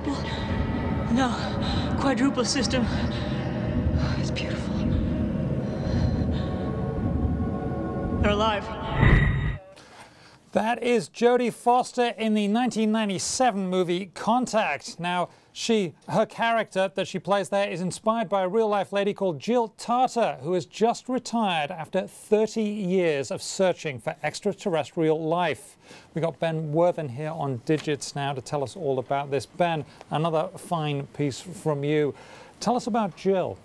triple, no, quadruple system. It's beautiful. They're alive. That is Jodie Foster in the 1997 movie Contact. Now, her character that she plays there is inspired by a real-life lady called Jill Tarter, who has just retired after 30 years of searching for extraterrestrial life. We got Ben Worthen here on Digits now to tell us all about this. Ben, another fine piece from you. Tell us about Jill.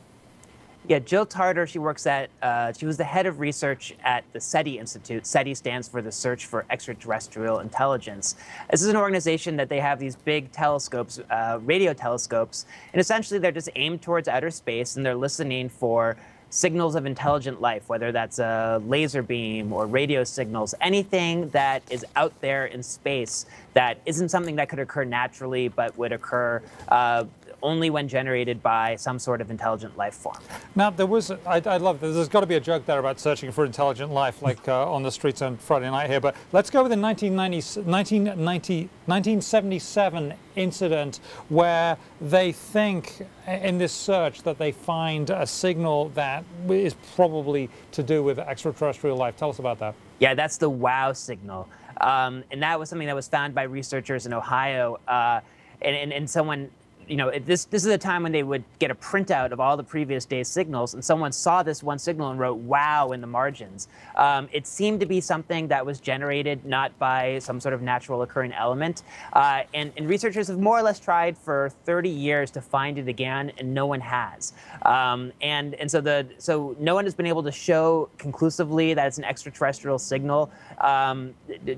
Yeah, Jill Tarter, she works at, she was the head of research at the SETI Institute. SETI stands for the Search for Extraterrestrial Intelligence. This is an organization that they have these big telescopes, radio telescopes, and essentially they're just aimed towards outer space and they're listening for signals of intelligent life, whether that's a laser beam or radio signals, anything that is out there in space that isn't something that could occur naturally but would occur only when generated by some sort of intelligent life form. Now, I love this. There's got to be a joke there about searching for intelligent life, like on the streets on Friday night here. But let's go with the 1977 incident where they think in this search that they find a signal that is probably to do with extraterrestrial life. Tell us about that. Yeah, that's the WOW signal. And that was something that was found by researchers in Ohio. And someone, you know, this is a time when they would get a printout of all the previous day's signals, and someone saw this one signal and wrote "wow" in the margins. It seemed to be something that was generated not by some sort of natural occurring element, and researchers have more or less tried for 30 years to find it again, and no one has. So no one has been able to show conclusively that it's an extraterrestrial signal.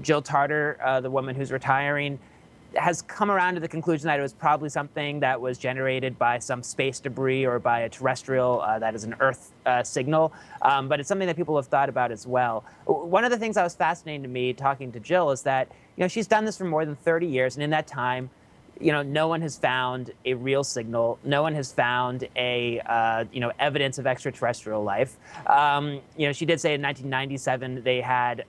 Jill Tarter, the woman who's retiring, has come around to the conclusion that it was probably something that was generated by some space debris or by a terrestrial that is an Earth signal, but it's something that people have thought about as well. One of the things that was fascinating to me talking to Jill is that, you know, she's done this for more than 30 years, and in that time, you know, no one has found a real signal. No one has found a, you know, evidence of extraterrestrial life. You know, she did say in 1997 they had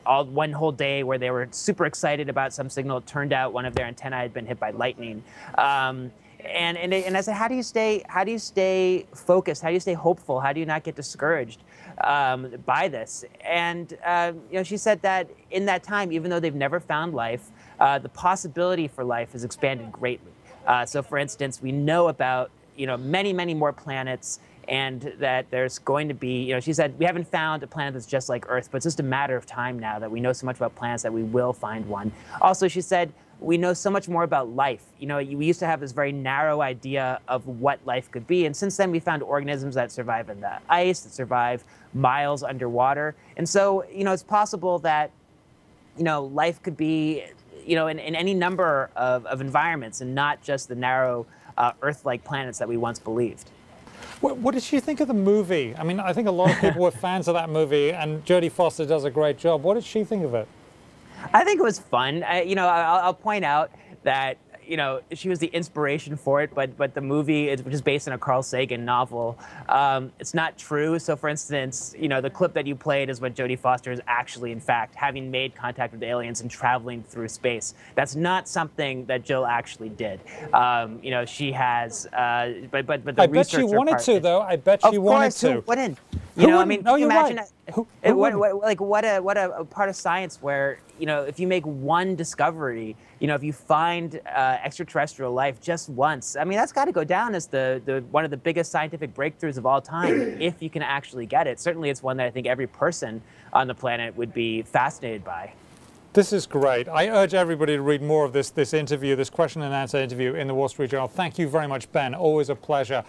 one whole day where they were super excited about some signal. It turned out one of their antennae had been hit by lightning. And I said, how do you stay focused? How do you stay hopeful? How do you not get discouraged by this? And you know, she said that in that time, even though they've never found life, the possibility for life has expanded greatly. So, for instance, we know about, you know, many, many more planets, and that there's going to be, you know, she said, we haven't found a planet that's just like Earth, but it's just a matter of time now that we know so much about planets that we will find one. Also, she said, we know so much more about life. You know, we used to have this very narrow idea of what life could be, and since then we found organisms that survive in the ice, that survive miles underwater. And so, you know, it's possible that, you know, life could be, you know, in any number of environments and not just the narrow Earth-like planets that we once believed. What did you think of the movie? I mean, I think a lot of people were fans of that movie, and Jodie Foster does a great job. What did she think of it? I think it was fun. You know, I'll point out that, you know, she was the inspiration for it, but the movie, which is based on a Carl Sagan novel, it's not true. So, for instance, you know, the clip that you played is what Jodie Foster is actually, in fact, having made contact with aliens and traveling through space. That's not something that Jill actually did. You know, she has, but the I bet she wanted to, though. I bet she wanted to. Of course, who wouldn't? You know, I mean, no, you're imagine right. what a part of science where, you know, if you make one discovery, you know, if you find extraterrestrial life just once, I mean, that's got to go down as one of the biggest scientific breakthroughs of all time, if you can actually get it. Certainly, it's one that I think every person on the planet would be fascinated by. This is great. I urge everybody to read more of this interview, this question and answer interview in the Wall Street Journal. Thank you very much, Ben. Always a pleasure.